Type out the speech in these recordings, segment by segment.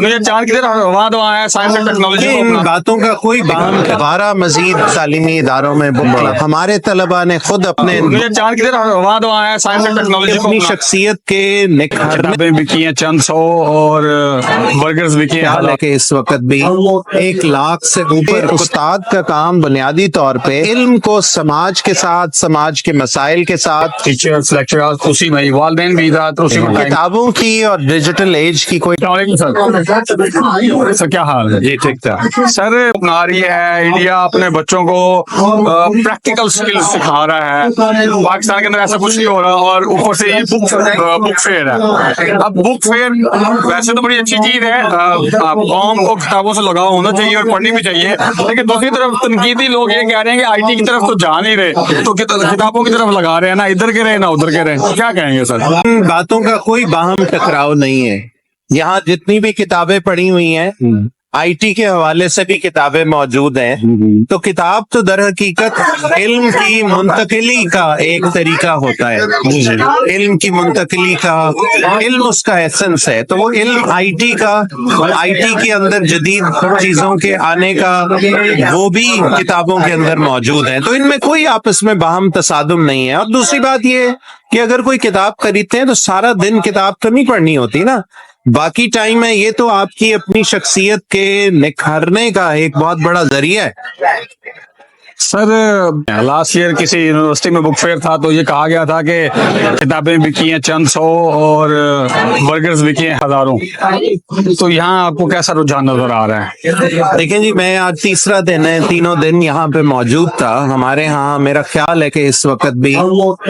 مجھے چاند کی طرف وہاں تو آیا سائنس اینڈ ٹیکنالوجی کو ان باتوں کا کوئی بام 12 مزید تعلیمی اداروں میں ہمارے طلباء نے خود اپنے مجھے چاند کی طرف وہاں تو آیا سائنس اینڈ ٹیکنالوجی کو اپنی شخصیت کے نکھارنے کتابیں بکی ہیں چند سو اور برگرز بکی ہیں حالانکہ اس وقت بھی 1 لاکھ سے اوپر استاد کا کام بنیادی طور پہ علم کو سماج کے ساتھ، سماج کے مسائل کے ساتھ، ٹیچرز لیکچررز اسی میں والدین بھی ذات اسی میں کتابوں کی اور ڈیجیٹل ایج کی کوئی سر کیا حال ہے؟ جی ٹھیک تھا سر اپنا رہی ہے انڈیا اپنے بچوں کو پریکٹیکل سکل سکھا رہا ہے، پاکستان کے اندر ایسا کچھ نہیں ہو رہا، اور اوپر سے یہ بک فیئر ہے۔ اب بک فیئر ویسے تو بڑی اچھی چیز ہے، قوم کو کتابوں سے لگاؤ ہونا چاہیے اور پڑھنی بھی چاہیے، لیکن دوسری طرف تنقیدی لوگ یہ کہہ رہے ہیں کہ آئی ٹی کی طرف تو جا نہیں رہے، تو کتابوں کی طرف لگا رہے ہیں، نہ ادھر کے رہے نہ ادھر کے رہے، کیا کہیں گے سر؟ ان باتوں کا کوئی باہم ٹکراؤ نہیں ہے۔ یہاں جتنی بھی کتابیں پڑھی ہوئی ہیں، آئی ٹی کے حوالے سے بھی کتابیں موجود ہیں، تو کتاب تو در حقیقت علم کی منتقلی کا ایک طریقہ ہوتا ہے، علم کی منتقلی کا علم اس کا ایسنس ہے، تو وہ علم آئی ٹی کے اندر جدید چیزوں کے آنے کا وہ بھی کتابوں کے اندر موجود ہے، تو ان میں کوئی آپس میں باہم تصادم نہیں ہے۔ اور دوسری بات یہ کہ اگر کوئی کتاب خریدتے ہیں تو سارا دن کتاب تو نہیں پڑھنی ہوتی نا، باقی ٹائم ہے، یہ تو آپ کی اپنی شخصیت کے نکھارنے کا ایک بہت بڑا ذریعہ ہے۔ سر لاسٹ ایئر کسی یونیورسٹی میں بک فیئر تھا تو یہ کہا گیا تھا کہ کتابیں بکی ہیں چند سو اور برگرز بکی ہیں ہزاروں، تو یہاں آپ کو کیسا رجحان نظر آ رہا ہے؟ دیکھیں جی، میں آج تیسرا دن ہے، تینوں دن یہاں پہ موجود تھا۔ ہمارے ہاں میرا خیال ہے کہ اس وقت بھی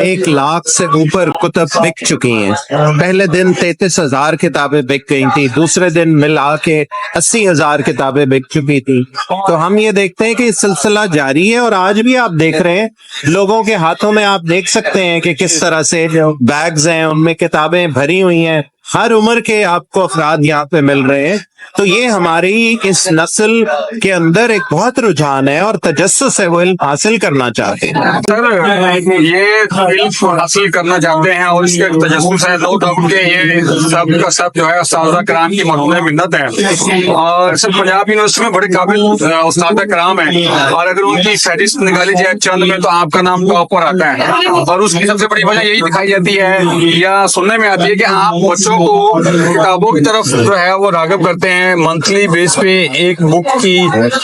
1 لاکھ سے اوپر کتب بک چکی ہیں۔ پہلے دن 33,000 کتابیں بک گئی تھی، دوسرے دن ملا کے 80,000 کتابیں بک چکی تھی، تو ہم یہ دیکھتے ہیں کہ یہ سلسلہ جاری ہے، اور آج بھی آپ دیکھ رہے ہیں لوگوں کے ہاتھوں میں، آپ دیکھ سکتے ہیں کہ کس طرح سے جو بیگز ہیں ان میں کتابیں بھری ہوئی ہیں، ہر عمر کے آپ کو افراد یہاں پہ مل رہے ہیں، تو یہ ہماری اس نسل کے اندر ایک بہت رجحان ہے اور تجسس ہے، وہ علم حاصل کرنا چاہتے ہیں۔ سر یہ علم حاصل کرنا چاہتے ہیں اور اس کے تجسس ہے، نو ڈاؤٹ کہ یہ سب کا سب جو ہے اساتذہ کرام کی مرہون منت ہے، اور سر پنجاب یونیورسٹی میں بڑے قابل اساتذہ کرام ہیں، اور اگر ان کی فہرست نکالی جائے چند میں تو آپ کا نام ٹاپ پر آتا ہے، اور اس کی سب سے بڑی وجہ یہی دکھائی جاتی ہے یا سننے میں آتی ہے کہ آپ بچوں کو کتابوں کی طرف جو ہے وہ راغب کرتے ہیں، منتھلی بیس پہ ایک بک کی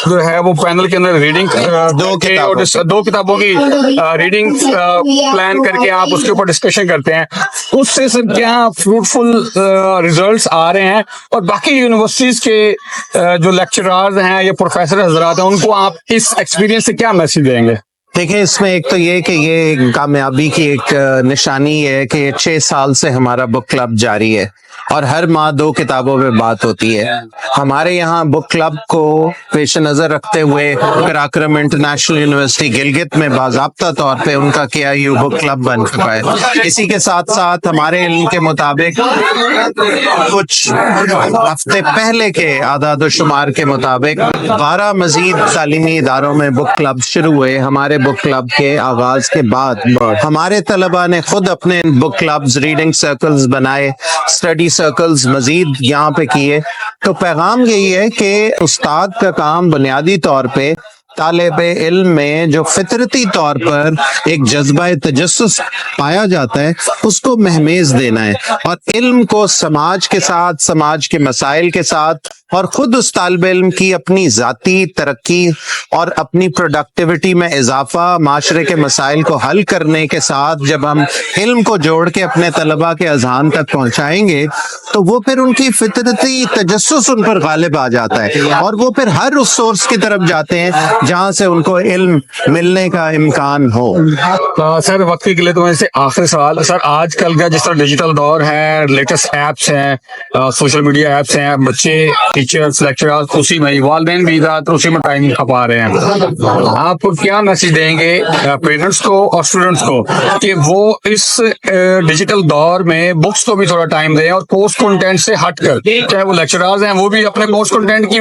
جو ہے وہ پینل کے اندر ریڈنگ 2 کتابوں کی ریڈنگ پلان کر کے آپ اس کے اوپر ڈسکشن کرتے ہیں، اس سے سر کیا فروٹفل ریزلٹس آ رہے ہیں، اور باقی یونیورسٹیز کے جو لیکچررز ہیں یا پروفیسر حضرات ہیں ان کو آپ اس ایکسپیرینس سے کیا میسج دیں گے؟ دیکھیں، اس میں ایک تو یہ کہ یہ کامیابی کی ایک نشانی ہے کہ 6 سال سے ہمارا بک کلب جاری ہے، اور ہر ماہ 2 کتابوں پہ بات ہوتی ہے۔ ہمارے یہاں بک کلب کو پیش نظر رکھتے ہوئے کراکرم انٹرنیشنل یونیورسٹی گلگت میں باضابطہ طور پہ ان کا KIU بک کلب بن چکا ہے۔ اسی کے ساتھ ساتھ ہمارے علم کے مطابق کچھ ہفتے پہلے کے اعداد و شمار کے مطابق 12 مزید تعلیمی اداروں میں بک کلب شروع ہوئے۔ ہمارے بک کلب کے آغاز کے بعد ہمارے طلباء نے خود اپنے بک کلبز، ریڈنگ سرکلز بنائے، اسٹڈی سرکلز مزید یہاں پہ کیے، تو پیغام یہی ہے کہ استاد کا کام بنیادی طور پہ طالب علم میں جو فطرتی طور پر ایک جذبہ تجسس پایا جاتا ہے اس کو مہمیز دینا ہے، اور علم کو سماج کے ساتھ، سماج کے مسائل کے ساتھ، اور خود اس طالب علم کی اپنی ذاتی ترقی اور اپنی پروڈکٹیوٹی میں اضافہ، معاشرے کے مسائل کو حل کرنے کے ساتھ جب ہم علم کو جوڑ کے اپنے طلباء کے اذہان تک پہنچائیں گے تو وہ پھر ان کی فطرتی تجسس ان پر غالب آ جاتا ہے، اور وہ پھر ہر اس سورس کی طرف جاتے ہیں جہاں سے ان کو علم ملنے کا امکان ہو۔ سر وقت کے لیے تو ویسے آخری سوال، سر آج کل کا جس طرح ڈیجیٹل دور ہے، لیٹسٹ ایپس ہیں، سوشل میڈیا ایپس ہیں، بچے ٹیچرز لیکچررز اسی میں، والدین بھی ذات اسی میں ٹائم کھپا رہے ہیں، آپ کو کیا میسج دیں گے پیرنٹس کو اور اسٹوڈنٹس کو کہ وہ اس ڈیجیٹل دور میں بکس کو بھی تھوڑا ٹائم دیں، اور کورس کنٹینٹ سے ہٹ کر، چاہے وہ لیکچررز ہیں وہ بھی اپنے کورس کنٹینٹ کی